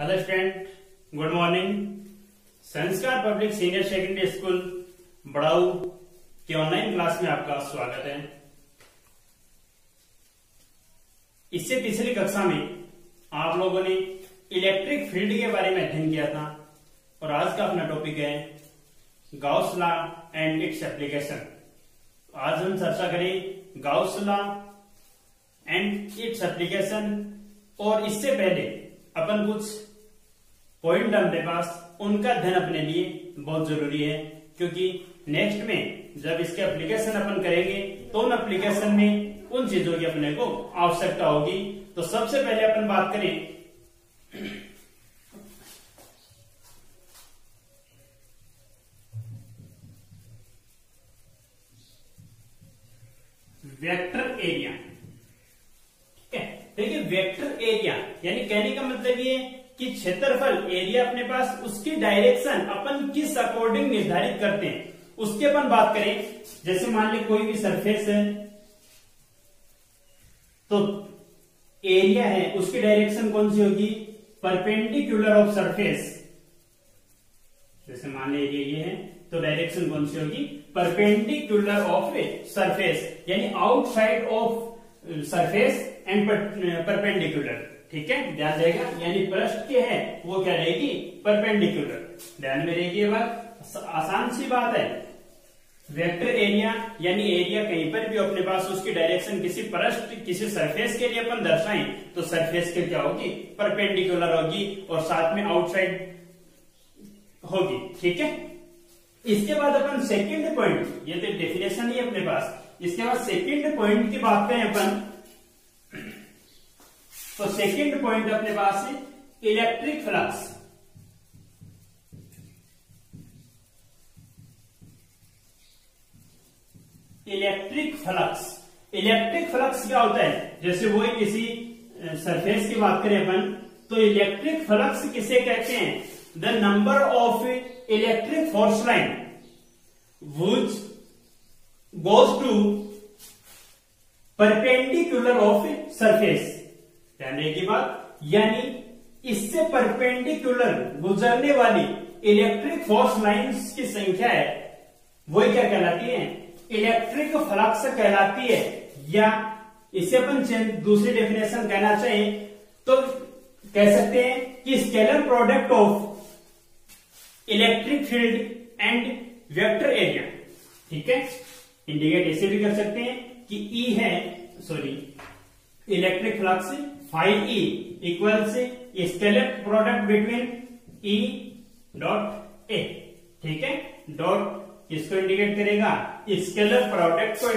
Hello student, good morning. संस्कार public senior secondary school बड़ाऊ के online class में आपका स्वागत है। इससे पिछली कक्षा में आप लोगों ने इलेक्ट्रिक फील्ड के बारे में अध्ययन किया था और आज का अपना टॉपिक है Gauss law and its application. आज हम चर्चा करें Gauss law and its application. और इससे पहले अपन कुछ पॉइंट अपने पास उनका अध्ययन अपने लिए बहुत जरूरी है, क्योंकि नेक्स्ट में जब इसके एप्लीकेशन अपन करेंगे तो उन एप्लीकेशन में उन चीजों की अपने को आवश्यकता होगी। तो सबसे पहले अपन बात करें वेक्टर एरिया। ठीक है, देखिए वेक्टर एरिया यानी कहने का मतलब ये कि क्षेत्रफल एरिया अपने पास उसकी डायरेक्शन अपन किस अकॉर्डिंग निर्धारित करते हैं उसकी अपन बात करें। जैसे मान ली कोई भी सरफेस है तो एरिया है उसकी डायरेक्शन कौन सी होगी, परपेंडिकुलर ऑफ सरफेस। जैसे मान ली एरिया ये है तो डायरेक्शन कौन सी होगी, परपेंडिकुलर ऑफ सरफेस, यानी outside of surface and perpendicular. ठीक है, ध्यान रहेगा, यानी पृष्ठ के है वो क्या रहेगी, परपेंडिकुलर। ध्यान में रहेगी ये बात, आसान सी बात है। वेक्टर एरिया यानी एरिया कहीं पर भी अपने पास उसकी डायरेक्शन किसी पृष्ठ किसी सरफेस के लिए अपन दर्शाएं तो सरफेस के क्या होगी, परपेंडिकुलर होगी और साथ में आउटसाइड होगी। ठीक है, इसके बाद अपन सेकंड पॉइंट, ये तो डेफिनेशन ही अपने पास। इसके बाद सेकंड पॉइंट की बात करें अपन तो सेकंड पॉइंट अपने पास है electric flux. Electric flux, electric flux क्या होता है, जैसे वो किसी सरफेस की बात करें अपन तो इलेक्ट्रिक फ्लक्स किसे कहते हैं, the number of electric force line which goes to perpendicular of surface. ध्यान रहेगी बात, यानी इससे परपेंडिकुलर गुजरने वाली इलेक्ट्रिक फोर्स लाइंस की संख्या है वही क्या कहलाती है, इलेक्ट्रिक फ्लक्स कहलाती है। या इसे अपन दूसरी डेफिनेशन कहना चाहिए तो कह सकते हैं कि scalar product of electric field and vector area. ठीक है, इंडिकेट ऐसे भी कर सकते हैं कि ई है electric flux phi E equal से scalar product between E dot A. ठीक है, डॉट किसको इंडिकेट करेगा, स्केलर प्रोडक्ट को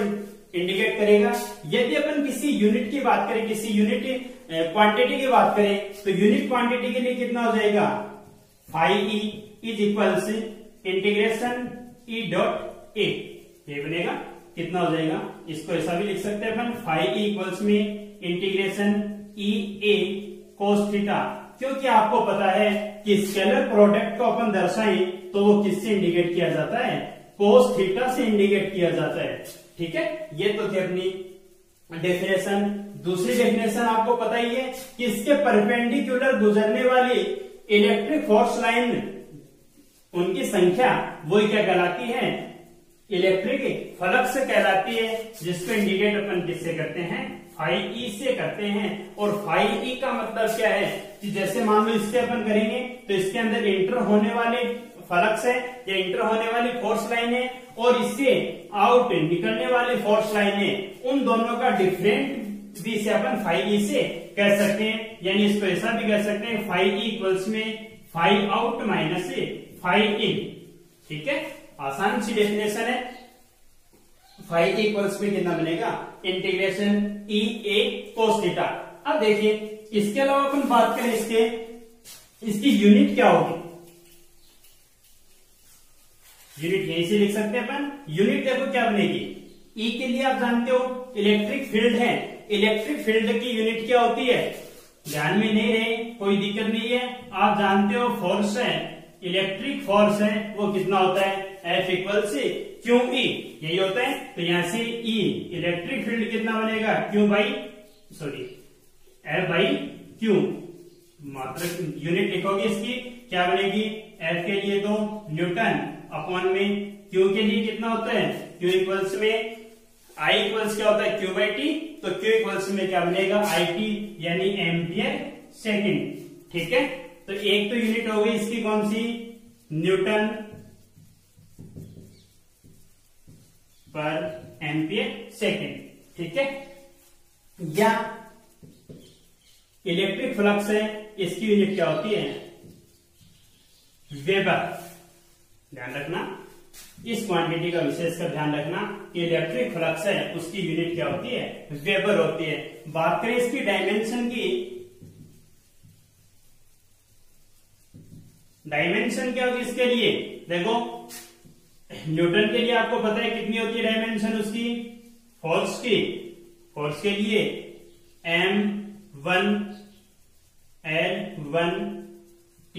इंडिकेट करेगा। यदि अपन किसी यूनिट की बात करें, किसी यूनिट क्वांटिटी की बात करें तो यूनिट क्वांटिटी के लिए कितना हो जाएगा, फाई ई इज इक्वल से इंटीग्रेशन ई डॉट ए। ये बनेगा कितना हो जाएगा, इसको ऐसा भी लिख सकते हैं अपन, फाई ई इक्वल्स में integration E A cos theta. क्योंकि आपको पता है कि स्केलर प्रोडक्ट को अपन दर्शाएं तो वो किससे इंडिकेट किया जाता है, कोस थीटा से इंडिकेट किया जाता है। ठीक है, ये तो थी अपनी डेफिनेशन। दूसरी डेफिनेशन आपको पता ही है कि इसके परपेंडिकुलर गुजरने वाली इलेक्ट्रिक फोर्स लाइन उनकी संख्या वही क्या कहलाती है, इलेक्ट्रिक फ्लक्स कहलाती है, जिसको इंडिकेट अपन किससे करते हैं, फाई ई से करते हैं। और फाई ई का मतलब क्या है कि जैसे मान लो इससे अपन करेंगे तो इसके अंदर इंटर होने वाले फ्लक्स है या इंटर होने वाली फोर्स लाइन है और इससे आउट निकलने वाली फोर्स लाइन है, उन दोनों का डिफरेंट भी से अपन फाई ई से कह सकते हैं। यानी इसको ऐसा भी कह सकते हैं, फाई ई इक्वल्स में फाई आउट माइनस फाई इन। ठीक है, आसान सी डेफिनेशन है। फाई इक्वल्स में कितना बनेगा, integration E A cos theta. अब देखिए इसके अलावा अपन बात करें इसकी यूनिट क्या होगी, यूनिट यहीं से लिख सकते हैं अपन। यूनिट देखो क्या बनेगी, ई के लिए आप जानते हो इलेक्ट्रिक फील्ड है, इलेक्ट्रिक फील्ड की यूनिट क्या होती है, ध्यान में नहीं रहे कोई दिक्कत नहीं है, आप जानते हो फोर्स है, इलेक्ट्रिक फोर्स है वो कितना होता है, F इक्वल से क्यू ई, यही होता है। तो यहां से E इलेक्ट्रिक फील्ड कितना बनेगा, F बाई क्यू। मात्रक यूनिट लिखोगे इसकी क्या बनेगी, एफ के लिए तो न्यूटन अपॉन में क्यू के लिए कितना होता है, क्यू इक्वल्स में आई इक्वल्स क्या होता है क्यू बाई टी, तो क्यू इक्वल्स में क्या बनेगा आई टी यानी एम्पियर सेकेंड। ठीक है, तो एक तो यूनिट हो गई इसकी कौन सी, न्यूटन पर एम्पियर सेकेंड। ठीक है, या इलेक्ट्रिक फ्लक्स है इसकी यूनिट क्या होती है, वेबर। ध्यान रखना इस क्वांटिटी का विशेष कर ध्यान रखना कि इलेक्ट्रिक फ्लक्स है उसकी यूनिट क्या होती है, वेबर होती है। बात करें इसकी डायमेंशन की, डायमेंशन क्या होगी इसके लिए, देखो न्यूटन के लिए आपको पता है कितनी होती है डायमेंशन उसकी, फोर्स की, फोर्स के लिए m1 L1 T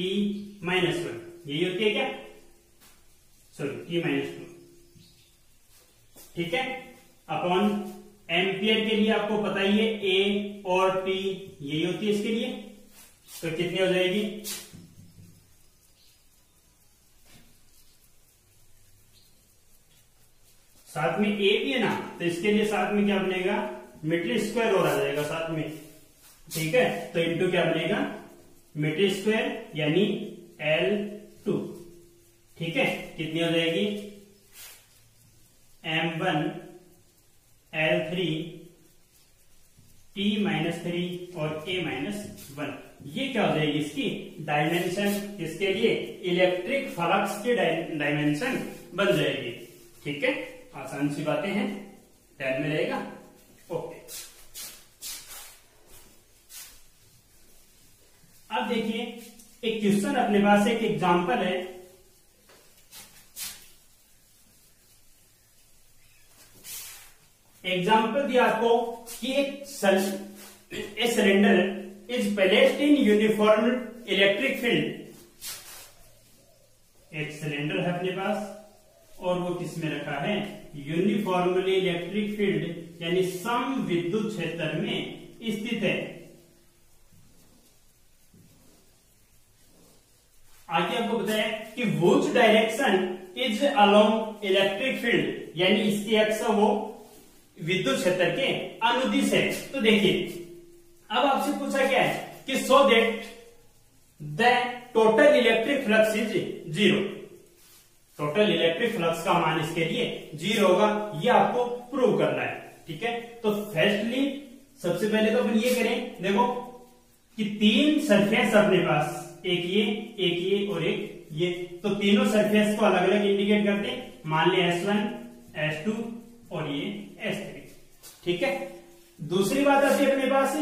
-1 यही होती है क्या, सॉरी T-2। ठीक है, अपॉन एम्पियर के लिए आपको पता ही है A और T यही होती है इसके लिए, तो कितनी हो जाएगी, साथ में ए भी है ना, तो इसके लिए साथ में क्या बनेगा, मीटर स्क्वायर और आ जाएगा साथ में। ठीक है, तो इनटू क्या बनेगा, मीटर स्क्वायर यानी L2। ठीक है, कितनी हो जाएगी, m1 L3 T-3 और A-1। ये क्या हो जाएगी इसकी डायमेंशन, इसके लिए इलेक्ट्रिक फ्लक्स की डायमेंशन बन जाएगी। ठीक है, आसान सी बातें हैं, ध्यान में रहेगा। ओके, अब देखिए एक क्वेश्चन अपने पास, एक एग्जांपल है। एग्जांपल दिया आपको कि एक cylinder is placed in uniform electric field. एक सिलेंडर है अपने पास और वो किसमें रखा है, यूनिफॉर्मली इलेक्ट्रिक फील्ड यानी सम विद्युत क्षेत्र में स्थित है। आगे आपको बताया कि which direction is along electric field, यानी इसकी अक्ष वो विद्युत क्षेत्र के अनुदिश है। तो देखिए अब आपसे पूछा क्या है कि so that the total electric flux is 0। Total electric flux का मान इसके लिए 0 होगा, ये आपको प्रूव करना है। ठीक है, तो फर्स्टली सबसे पहले तो अपन ये करें, देखो कि तीन सरफेस अपने पास, एक ये और एक ये, तो तीनों सरफेस को अलग अलग इंडिकेट करते हैं। मान लिया S1 S2 और ये S3। ठीक है, दूसरी बात आती है अपने पास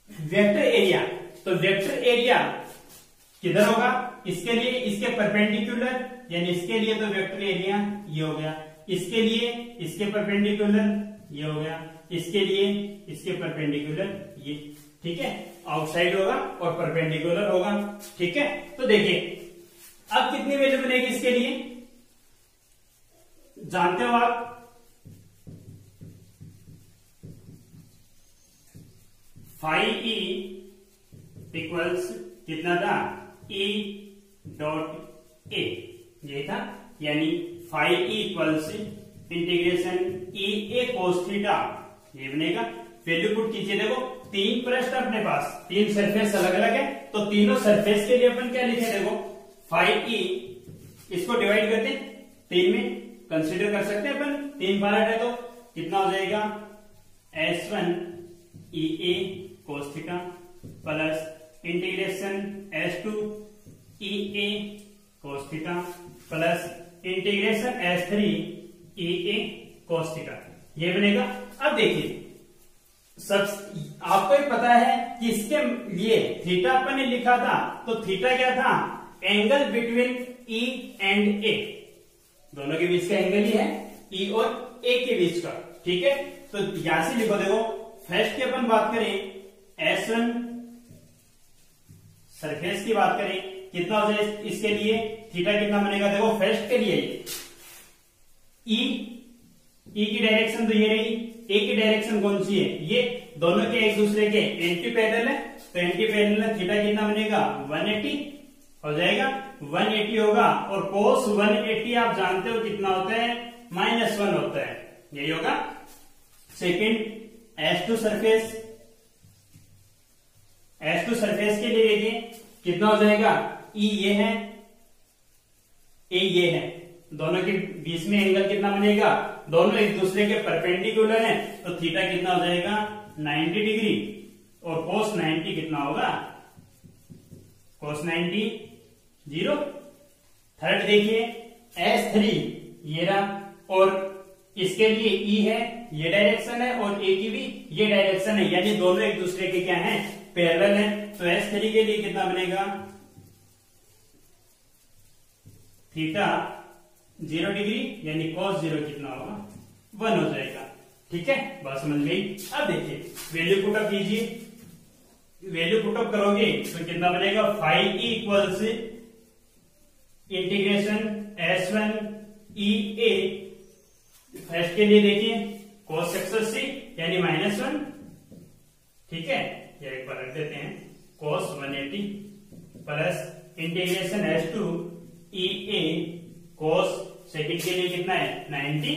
वेक्टर एरिया। तो वेक्टर एरिया किधर होगा, इसके लिए इसके परपेंडिकुलर, यानी इसके लिए तो वेक्टर एरिया ये हो गया, इसके लिए इसके परपेंडिकुलर ये हो गया, इसके लिए इसके परपेंडिकुलर ये। ठीक है, आउटसाइड होगा और परपेंडिकुलर होगा। ठीक है, तो देखिए अब कितनी वैल्यू बनेगी इसके लिए, जानते हो आप, फाई ई इक्वल्स कितना था, E डॉट ए, ये था, यानी phi E equals integration E A cos theta, ये बनेगा। वैल्यू पुट कीजिए, देखो तीन पृष्ठ अपने पास, तीन सरफेस अलग अलग है, तो तीनों सरफेस के लिए अपन क्या लिखे, देखो फाई ई, इसको डिवाइड करते तीन में, कंसीडर कर सकते हैं अपन, तीन पार्ट है तो कितना हो जाएगा, S1 E A cos theta plus integration S2 E A cos theta plus integration S3 E A cos theta, ये बनेगा। अब देखिए सब आपको ही पता है कि इसके लिए थीटा अपन ने लिखा था, तो थीटा क्या था, angle between E and A, दोनों के बीच का एंगल ही है, E और A के बीच का। ठीक है, तो यहां से लिखो, देखो फर्स्ट की अपन बात करें, S1 सरफेस की बात करें, कितना हो जाए इसके लिए, थीटा कितना बनेगा, देखो फर्स्ट के लिए E की डायरेक्शन तो ये रही, A की डायरेक्शन कौन सी है, ये दोनों के एक दूसरे के एंटी पैरेलल है, तो एंटी पैरेलल थीटा कितना बनेगा 180 हो जाएगा, 180 होगा। और कोस 180 आप जानते हो कितना होता है, -1 होता है, यही होगा। Second S2 surface, S2 surface के लिए देखिए कितना हो जाएगा, E ये है, A ये है, दोनों के बीच में एंगल कितना बनेगा, दोनों एक दूसरे के परपेंडिकुलर हैं, तो थीटा कितना हो जाएगा 90 डिग्री। और कोस 90 कितना होगा, कोस 90 0। थर्ड देखिए S3 ये रहा, और इसके लिए E है, ये डायरेक्शन है, और A की भी ये डायरेक्शन है, यानी दोनों एक दूसरे के क्या हैं, पैरेलल है। तो S3 के लिए कितना बनेगा, थीटा 0 डिग्री, यानी cos 0 कितना होगा 1 हो जाएगा। ठीक है, बात समझ गई। अब देखिए वैल्यू पुटअप कीजिए, वैल्यू पुटअप करोगे तो कितना बनेगा, phi E equals integration S1 EA, first के लिए देखिए cos सक्सेस यानी -1, ठीक है, ये एक बार रख देते हैं, cos 180 plus integration S2 EA cos second के लिए कितना है 90,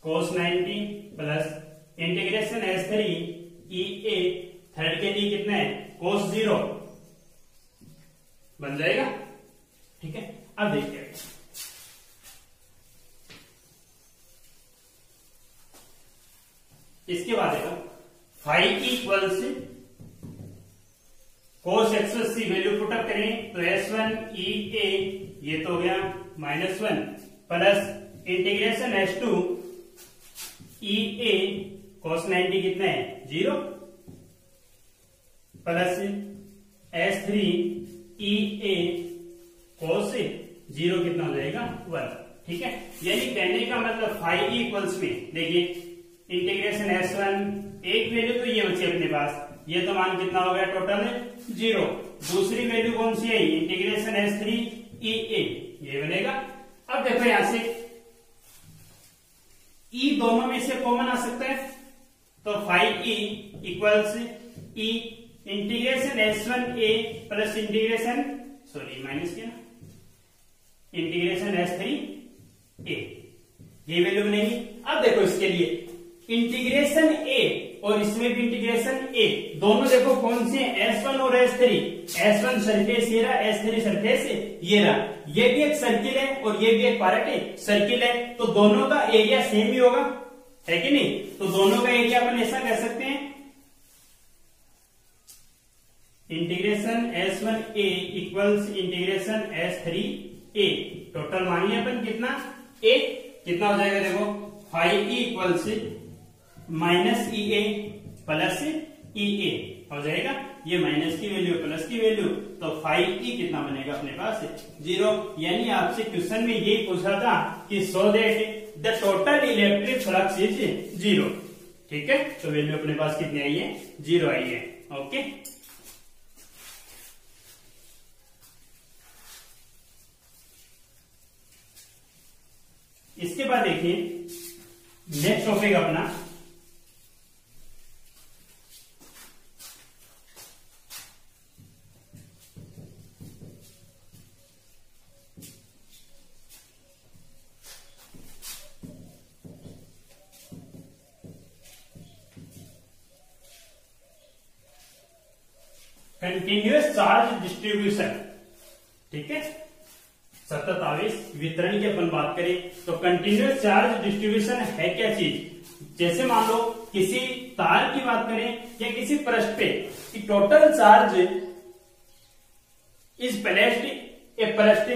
cos 90 plus integration S3 EA third के लिए कितना है cos 0 बन जाएगा। ठीक है, अब देखिए इसके बाद देखो phi equals cos x value put up करें तो S1 EA ये तो हो गया -1 plus integration S2 EA cos 90 कितना है 0 प्लस S3 EA cos 0 कितना हो जाएगा 1। ठीक है, यानी कहने का मतलब फाई इक्वल्स में देखिए इंटीग्रेशन S1 एक वैल्यू तो ये बची अपने पास, ये तो मान कितना हो गया टोटल 0, दूसरी वैल्यू कौन सी है इंटीग्रेशन S3 EA ये बनेगा। अब देखो यहां से E दोनों में से कॉमन आ सकता है, तो phi E equals E integration S1A plus integration minus किया इंटीग्रेशन S3A ये वैल्यू बनेगी। अब देखो इसके लिए इंटीग्रेशन A और इसमें भी इंटीग्रेशन A दोनों देखो कौन से S1 और S3, S1 सरफेस ये रहा, S3 सरफेस ये रहा, ये भी एक सर्किल है और ये भी एक पार्ट सर्किल है, तो दोनों का एरिया सेम ही होगा, है कि नहीं। तो दोनों का एरिया अपन ऐसा कह सकते हैं integration S1A equals integration S3A, total मानिए अपन कितना A कितना हो जाएगा, देखो phi E equals -EA plus EA हो जाएगा, ये माइनस की वैल्यू प्लस की वैल्यू, तो फाई E कितना बनेगा अपने पास 0। यानी आपसे क्वेश्चन में यही पूछा था कि so that the total electric flux is 0। ठीक है, तो वैल्यू अपने पास कितनी आई है 0 आई है। ओके, इसके बाद देखिए नेक्स्ट टॉपिक अपना कंटिन्यूअस चार्ज डिस्ट्रीब्यूशन। ठीक है, सतत आवेश वितरण की अपन बात करें तो कंटिन्यूअस चार्ज डिस्ट्रीब्यूशन है क्या चीज। जैसे मान लो किसी तार की बात करें या किसी पृष्ठ पे कि total charge is placed a पृष्ठ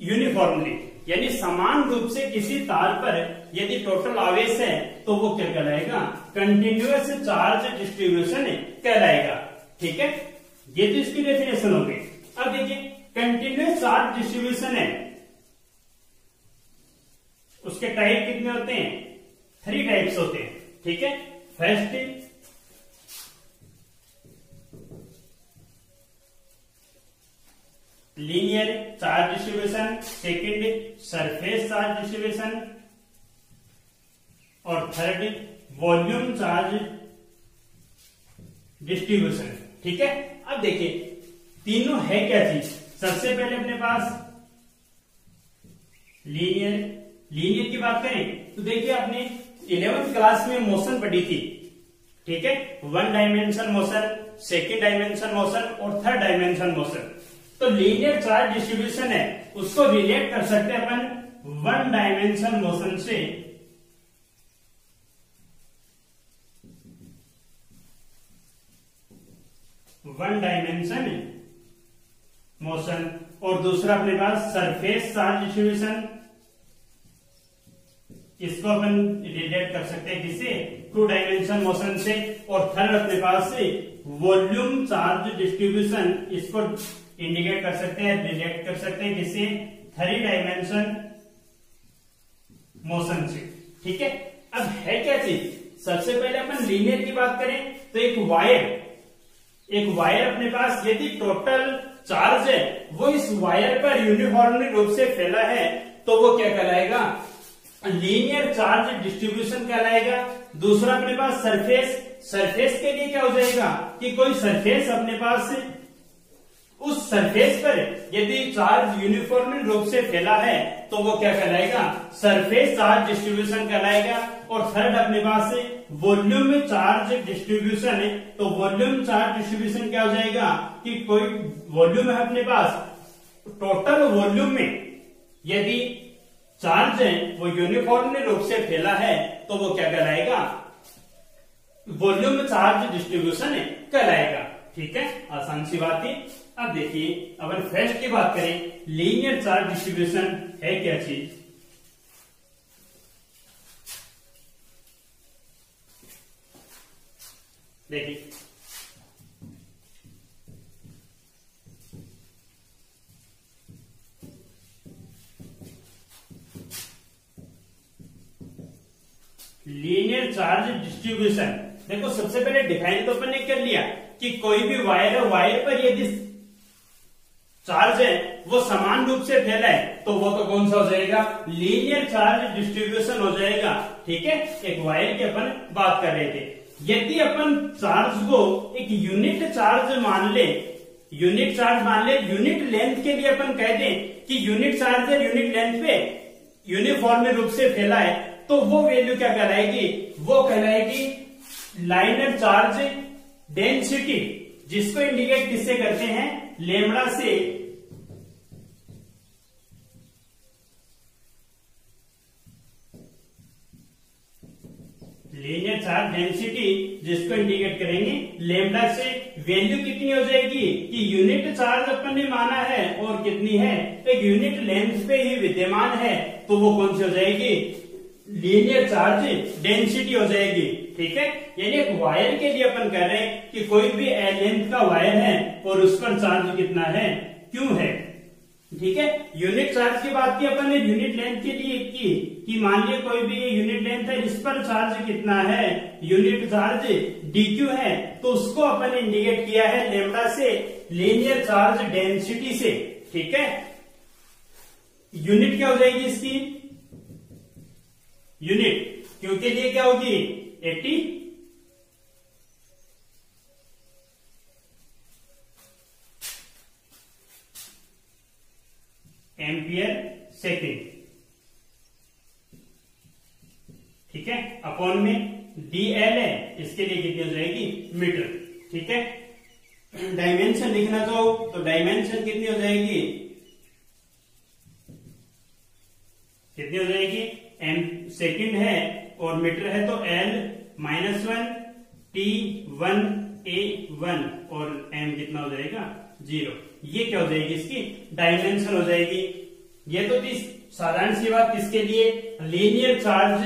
यूनिफॉर्मली, यानी समान रूप से किसी तार पर यदि टोटल आवेश है तो वो क्या कहलाएगा कंटिन्यूअस चार्ज डिस्ट्रीब्यूशन कहलाएगा। ठीक है, ये तो इसकी डेफिनेशन हो गई। अब देखिए कंटिन्यूअस चार्ज डिस्ट्रीब्यूशन है, उसके टाइप कितने होते हैं 3 टाइप्स होते हैं। ठीक है, first linear charge distribution, second surface charge distribution और थर्ड वॉल्यूम चार्ज डिस्ट्रीब्यूशन। ठीक है, अब देखिए तीनों है क्या चीज। सबसे पहले अपने पास लीनियर की बात करें तो देखिए आपने 11th क्लास में मोशन पढ़ी थी, ठीक है, 1 dimension motion, 2nd dimension motion और 3rd डायमेंशन मोशन। तो लीनियर चार्ज डिस्ट्रीब्यूशन है उसको रिलेट कर सकते हैं अपन 1 डायमेंशन मोशन से। वन डायमेंशन मोशन और दूसरा अपने पास सरफेस चार्ज डिस्ट्रीब्यूशन, इसको अपन रिलेट कर सकते हैं किसे 2 डायमेंशन मोशन से। और थर्ड अपने पास से वॉल्यूम चार्ज डिस्ट्रीब्यूशन, इसको इंडिकेट कर सकते हैं, रिलेट कर सकते हैं किसे 3 डायमेंशन मोशन से, ठीक है। अब है क्या चीज, सबसे पहले अपन लीनियर की बात करें तो एक वायर अपने पास यदि टोटल चार्ज है वो इस वायर पर यूनिफॉर्मली रूप से फैला है तो वो क्या कहलाएगा, लीनियर चार्ज डिस्ट्रीब्यूशन कहलाएगा। दूसरा अपने पास सरफेस के लिए क्या हो जाएगा कि कोई सरफेस अपने पास, उस सरफेस पर यदि चार्ज यूनिफॉर्मली रूप से फैला है तो वो क्या कहलाएगा, सरफेस चार्ज डिस्ट्रीब्यूशन कहलाएगा। और थर्ड अपने पास वॉल्यूम चार्ज डिस्ट्रीब्यूशन है, तो वॉल्यूम चार्ज डिस्ट्रीब्यूशन क्या हो जाएगा कि कोई वॉल्यूम है अपने पास, टोटल वॉल्यूम में यदि चार्ज है वो यूनिफॉर्मली रूप से फैला है तो वो क्या कहलाएगा, वॉल्यूम चार्ज डिस्ट्रीब्यूशन कहलाएगा, ठीक है। आसान सी बात है। अब देखिए अगर फर्स्ट की बात करें लीनियर चार्ज डिस्ट्रीब्यूशन है क्या चीज। देखिए लीनियर चार्ज डिस्ट्रीब्यूशन, देखो सबसे पहले डिफाइन तो अपन ने कर लिया कि कोई भी वायर है, वायर पर यदि चार्ज है वो समान रूप से फैला है तो वो तो कौन सा हो जाएगा, लीनियर चार्ज डिस्ट्रीब्यूशन हो जाएगा, ठीक है। एक वायर की अपन बात कर रहे थे। यदि अपन चार्ज को एक यूनिट चार्ज मान ले, यूनिट लेंथ के लिए अपन कह दें कि यूनिट चार्ज है, यूनिट लेंथ पे यूनिफॉर्म रूप से फैला है तो वो वैल्यू क्या कहलाएगी, वो कहलाएगी लाइनर चार्ज डेंसिटी, जिसको इंडिकेट किससे करते हैं, लेमड़ा से। लीनियर चार्ज डेंसिटी जिसको इंडिकेट करेंगे लेमड़ा से। वैल्यू कितनी हो जाएगी कि यूनिट चार्ज अपन ने माना है और कितनी है, एक यूनिट लेंथ पे ही विद्यमान है तो वो कौन सी हो जाएगी, लीनियर चार्ज डेंसिटी हो जाएगी, ठीक है। यानी एक वायर के लिए अपन कह रहे हैं कि कोई भी लेंथ का वायर है और उस पर चार्ज कितना है, क्यों है, ठीक है। यूनिट चार्ज की बात की अपन ने यूनिट लेंथ के लिए की कि मान लिया कोई भी यूनिट लेंथ है, इस पर चार्ज कितना है, यूनिट चार्ज dq है, तो उसको अपन ने इंडिकेट किया है लेमड़ा से, लीनियर चार्ज डेंसिटी से, ठीक है। यूनिट क्या हो जाएगी इसकी, यूनिट क्यू के लिए क्या होगी 80 एम्पियर सेकेंड, ठीक है। अपॉन में dl है, इसके लिए कितनी हो जाएगी मीटर, ठीक है। डायमेंशन लिखना तो डायमेंशन कितनी हो जाएगी, कितनी हो जाएगी, एम सेकंड है और मीटर है तो l-1 t1a1 और m कितना हो जाएगा 0। ये क्या हो जाएगी, इसकी डायमेंशन हो जाएगी। ये तो थी साधारण सी बात किसके लिए, लीनियर चार्ज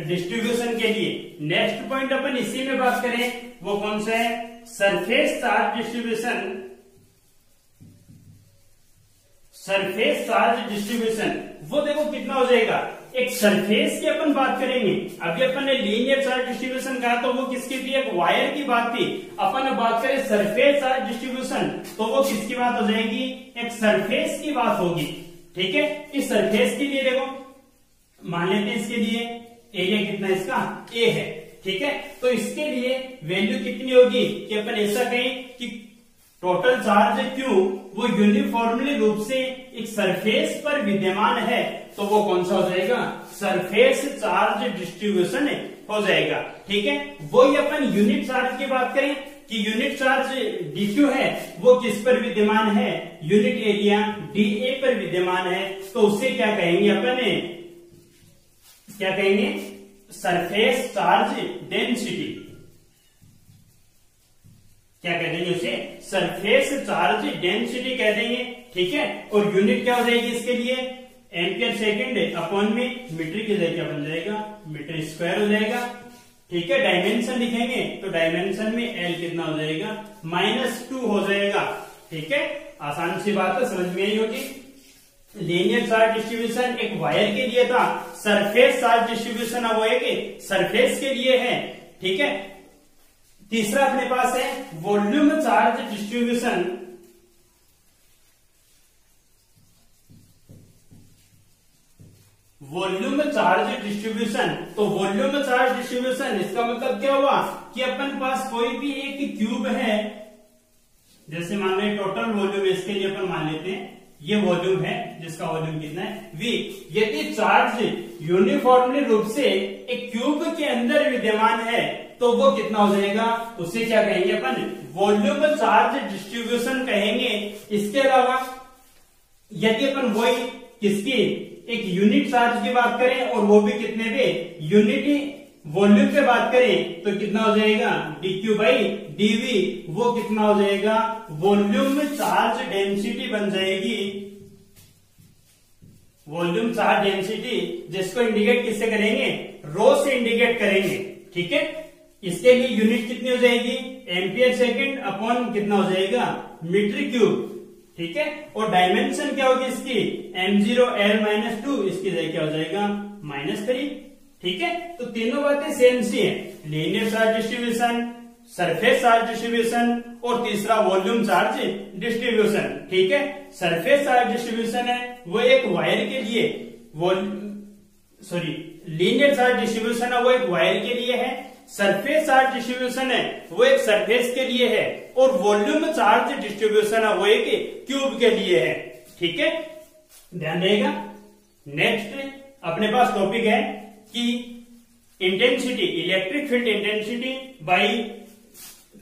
डिस्ट्रीब्यूशन के लिए। नेक्स्ट पॉइंट अपन इसी में बात करें वो कौन सा है, surface charge distribution. Surface charge distribution वो देखो कितना हो जाएगा, एक सरफेस की अपन बात करेंगे। अभी अपन ने लीनियर चार्ज डिस्ट्रीब्यूशन कहा तो वो किसकी थी, एक वायर की बात थी। अपन बात करें सरफेस चार्ज डिस्ट्रीब्यूशन तो वो किसकी बात हो जाएगी, एक सरफेस की बात होगी, ठीक है। इस सरफेस के लिए देखो मान लेते हैं इसके लिए एरिया कितना इसका a है, ठीक है। तो इसके लिए वैल्यू कितनी होगी कि अपन ऐसा कहें कि टोटल चार्ज Q वो यूनिफॉर्मली रूप से एक सरफेस पर विद्यमान है तो वो कौन सा हो जाएगा, सरफेस चार्ज डिस्ट्रीब्यूशन हो जाएगा। ठीक है, वही अपन यूनिट चार्ज की बात करें कि यूनिट चार्ज dQ है वो किस पर विद्यमान है, यूनिट एरिया dA पर विद्यमान है, तो उससे क्या कहेंगे अपन, क्या कहेंगे, सरफेस चार्ज डेंसिटी। क्या कह देंगे उसे, सरफेस चार्ज डेंसिटी कह देंगे। ठीक है, और यूनिट क्या हो जाएगी इसके लिए, एम्पियर सेकेंड अपॉन में मीटर की जगह क्या बन जाएगा, मीटर स्क्वायर हो जाएगा। ठीक है, डायमेंशन लिखेंगे तो डायमेंशन में L कितना हो जाएगा, -2 हो जाएगा। ठीक है, आसान सी बात है, समझ में आई होगी। लीनियर चार्ज डिस्ट्रीब्यूशन एक वायर के लिए था, सरफेस चार्ज डिस्ट्रीब्यूशन अब वो एक सरफेस के लिए है। ठीक है, तीसरा अपने पास है volume charge distribution. Volume charge distribution, तो वॉल्यूम चार्ज डिस्ट्रीब्यूशन इसका मतलब क्या हुआ कि अपन पास कोई भी एक क्यूब है, जैसे मान लो टोटल वॉल्यूम इसके लिए अपन मान लेते हैं ये वॉल्यूम है जिसका वॉल्यूम कितना है V। यदि चार्ज यूनिफॉर्मली रूप से एक क्यूब के अंदर विद्यमान है तो वो कितना हो जाएगा, उसे क्या कहेंगे अपन, वॉल्यूम चार्ज डिस्ट्रीब्यूशन कहेंगे। इसके अलावा यदि अपन वही किसकी, एक यूनिट चार्ज की बात करें और वो भी कितने पे, यूनिट वॉल्यूम पे बात करें तो कितना हो जाएगा, dQ बाई dV, वो कितना हो जाएगा, वॉल्यूम चार्ज डेंसिटी बन जाएगी। वॉल्यूम चार्ज डेंसिटी जिसको इंडिकेट किससे करेंगे, रो से इंडिकेट करेंगे। ठीक है, इसके लिए यूनिट कितनी हो जाएगी, एम्पियर सेकेंड अपॉन कितना हो जाएगा, मीटर क्यूब। ठीक है, और डायमेंशन क्या होगी इसकी, m0L-2, इसकी जगह क्या हो जाएगा, -3। ठीक है, तो तीनों बातें सेम सी हैं, linear charge distribution, surface charge distribution और तीसरा वॉल्यूम चार्ज डिस्ट्रीब्यूशन। ठीक है, सरफेस चार्ज डिस्ट्रीब्यूशन है वो एक वायर के लिए, लीनियर चार्ज डिस्ट्रीब्यूशन है वो एक वायर के लिए है, सरफेस चार्ज डिस्ट्रीब्यूशन है वो एक सरफेस के लिए है, और वॉल्यूम चार्ज डिस्ट्रीब्यूशन है वो एक क्यूब के लिए है। ठीक है, ध्यान रहेगा। नेक्स्ट अपने पास टॉपिक है कि intensity, electric field intensity bye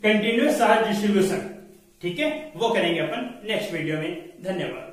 continuous charge distribution. ठीक है, वो करेंगे अपन नेक्स्ट वीडियो में। धन्यवाद।